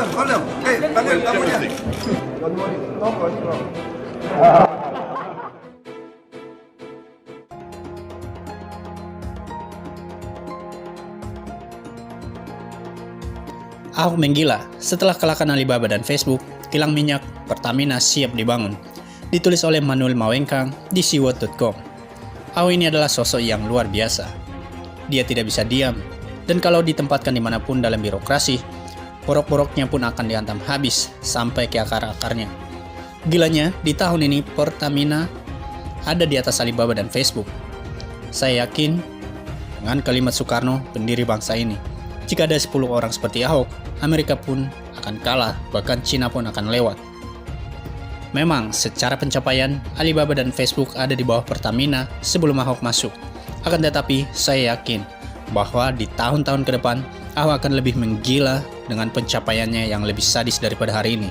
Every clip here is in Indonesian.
Hold on. Panggil tamunya. Ahok menggila setelah kalahkan Alibaba dan Facebook, kilang minyak Pertamina siap dibangun. Ditulis oleh Manuel Mawengkang di siwot.com. Ahok ini adalah sosok yang luar biasa. Dia tidak bisa diam, dan kalau ditempatkan dimanapun dalam birokrasi, borok-boroknya pun akan dihantam habis sampai ke akar-akarnya. Gilanya, di tahun ini Pertamina ada di atas Alibaba dan Facebook. Saya yakin dengan kalimat Soekarno, pendiri bangsa ini, jika ada 10 orang seperti Ahok, Amerika pun akan kalah, bahkan Cina pun akan lewat. Memang, secara pencapaian, Alibaba dan Facebook ada di bawah Pertamina sebelum Ahok masuk. Akan tetapi, saya yakin bahwa di tahun-tahun ke depan, Ahok akan lebih menggila dengan pencapaiannya yang lebih sadis daripada hari ini.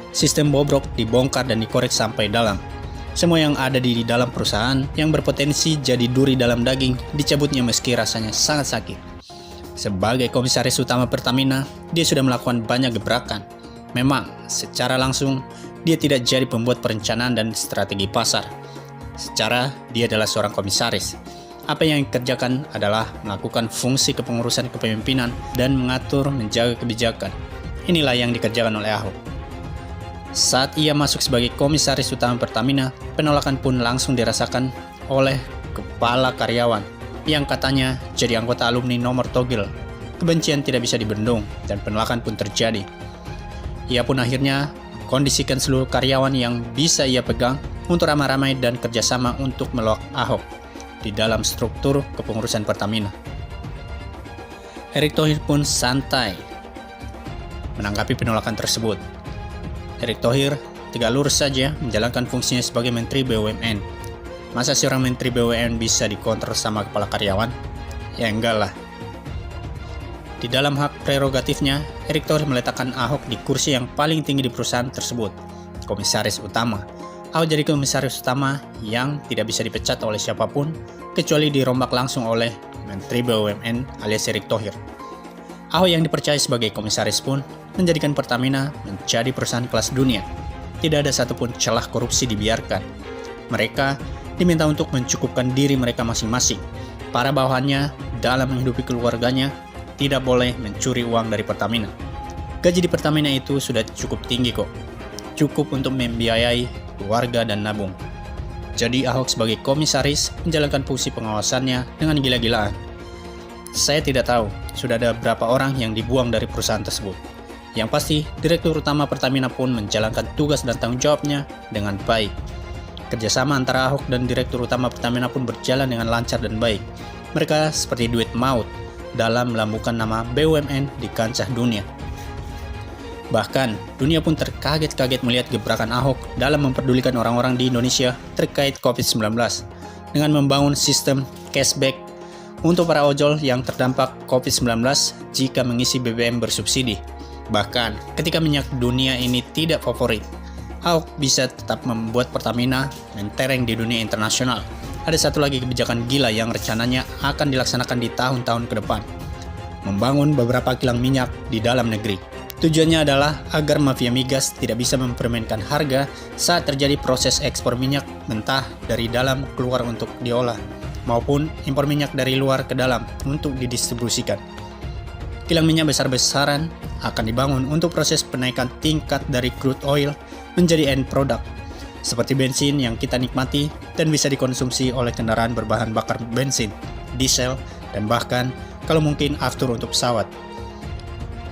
Sistem bobrok dibongkar dan dikorek sampai dalam. Semua yang ada di dalam perusahaan yang berpotensi jadi duri dalam daging dicabutnya meski rasanya sangat sakit. Sebagai komisaris utama Pertamina, dia sudah melakukan banyak gebrakan. Memang, secara langsung, dia tidak jadi pembuat perencanaan dan strategi pasar. Secara, dia adalah seorang komisaris. Apa yang dikerjakan adalah melakukan fungsi kepengurusan kepemimpinan dan mengatur menjaga kebijakan. Inilah yang dikerjakan oleh Ahok. Saat ia masuk sebagai komisaris utama Pertamina, penolakan pun langsung dirasakan oleh kepala karyawan yang katanya jadi anggota alumni nomor togel. Kebencian tidak bisa dibendung dan penolakan pun terjadi. Ia pun akhirnya kondisikan seluruh karyawan yang bisa ia pegang untuk ramai-ramai dan kerjasama untuk melok Ahok di dalam struktur kepengurusan Pertamina. Erick Thohir pun santai menanggapi penolakan tersebut. Erick Thohir tegak lurus saja menjalankan fungsinya sebagai Menteri BUMN. Masa seorang Menteri BUMN bisa dikontrol sama kepala karyawan? Ya enggak lah. Di dalam hak prerogatifnya, Erick Thohir meletakkan Ahok di kursi yang paling tinggi di perusahaan tersebut, komisaris utama. Ahok jadi komisaris utama yang tidak bisa dipecat oleh siapapun, kecuali dirombak langsung oleh Menteri BUMN alias Erick Thohir. Ahok yang dipercaya sebagai komisaris pun menjadikan Pertamina menjadi perusahaan kelas dunia. Tidak ada satupun celah korupsi dibiarkan. Mereka diminta untuk mencukupkan diri mereka masing-masing. Para bawahannya dalam menghidupi keluarganya tidak boleh mencuri uang dari Pertamina. Gaji di Pertamina itu sudah cukup tinggi kok. Cukup untuk membiayai keluarga dan nabung. Jadi Ahok sebagai komisaris menjalankan fungsi pengawasannya dengan gila-gilaan. Saya tidak tahu sudah ada berapa orang yang dibuang dari perusahaan tersebut. Yang pasti, Direktur Utama Pertamina pun menjalankan tugas dan tanggung jawabnya dengan baik. Kerjasama antara Ahok dan Direktur Utama Pertamina pun berjalan dengan lancar dan baik. Mereka seperti duit maut dalam melambungkan nama BUMN di kancah dunia. Bahkan, dunia pun terkaget-kaget melihat gebrakan Ahok dalam memperdulikan orang-orang di Indonesia terkait COVID-19 dengan membangun sistem cashback untuk para ojol yang terdampak COVID-19 jika mengisi BBM bersubsidi. Bahkan, ketika minyak dunia ini tidak favorit, Ahok bisa tetap membuat Pertamina mentereng di dunia internasional. Ada satu lagi kebijakan gila yang rencananya akan dilaksanakan di tahun-tahun ke depan. Membangun beberapa kilang minyak di dalam negeri. Tujuannya adalah agar mafia migas tidak bisa mempermainkan harga saat terjadi proses ekspor minyak mentah dari dalam keluar untuk diolah, maupun impor minyak dari luar ke dalam untuk didistribusikan. Kilang minyak besar-besaran akan dibangun untuk proses penaikan tingkat dari crude oil menjadi end product, seperti bensin yang kita nikmati dan bisa dikonsumsi oleh kendaraan berbahan bakar bensin, diesel, dan bahkan kalau mungkin aftur untuk pesawat.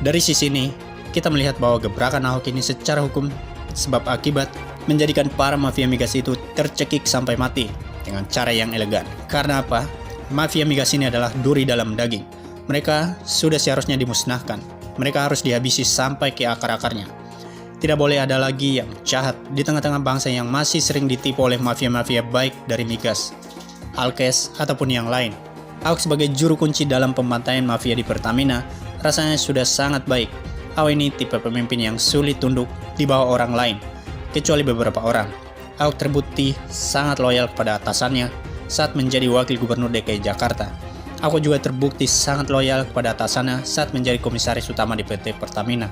Dari sisi ini, kita melihat bahwa gebrakan Ahok ini secara hukum sebab akibat menjadikan para mafia migas itu tercekik sampai mati dengan cara yang elegan. Karena apa? Mafia migas ini adalah duri dalam daging. Mereka sudah seharusnya dimusnahkan. Mereka harus dihabisi sampai ke akar-akarnya. Tidak boleh ada lagi yang jahat di tengah-tengah bangsa yang masih sering ditipu oleh mafia-mafia baik dari migas, Alkes, ataupun yang lain. Ahok sebagai juru kunci dalam pembantaian mafia di Pertamina rasanya sudah sangat baik. Ahok ini tipe pemimpin yang sulit tunduk di bawah orang lain, kecuali beberapa orang. Ahok terbukti sangat loyal kepada atasannya saat menjadi wakil gubernur DKI Jakarta. Ahok juga terbukti sangat loyal kepada atasannya saat menjadi komisaris utama di PT Pertamina.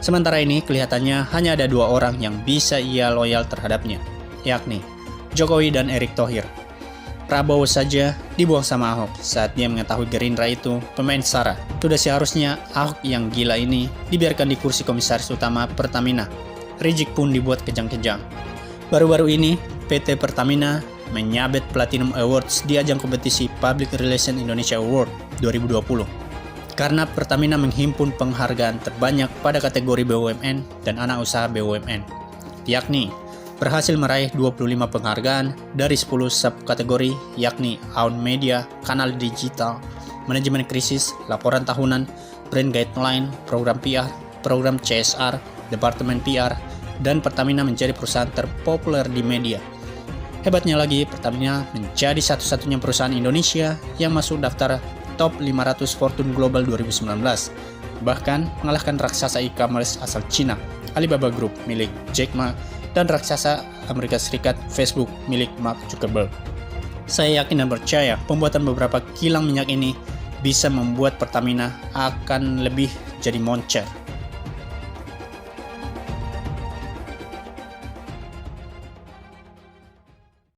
Sementara ini kelihatannya hanya ada 2 orang yang bisa ia loyal terhadapnya, yakni Jokowi dan Erick Thohir. Prabowo saja dibuang sama Ahok saat dia mengetahui Gerindra itu pemain sara. Sudah seharusnya Ahok yang gila ini dibiarkan di kursi komisaris utama Pertamina. Rizik pun dibuat kejang-kejang. Baru-baru ini PT Pertamina menyabet Platinum Awards di ajang kompetisi Public Relations Indonesia Award 2020 karena Pertamina menghimpun penghargaan terbanyak pada kategori BUMN dan anak usaha BUMN, yakni berhasil meraih 25 penghargaan dari 10 subkategori, yakni Own Media, Kanal Digital, Manajemen Krisis, Laporan Tahunan, Brand Guideline, Program PR, Program CSR, Departemen PR, dan Pertamina menjadi perusahaan terpopuler di media. Hebatnya lagi, Pertamina menjadi satu-satunya perusahaan Indonesia yang masuk daftar Top 500 Fortune Global 2019, bahkan mengalahkan raksasa e-commerce asal Cina, Alibaba Group milik Jack Ma, dan raksasa Amerika Serikat Facebook milik Mark Zuckerberg. Saya yakin dan percaya pembuatan beberapa kilang minyak ini bisa membuat Pertamina akan lebih jadi moncer.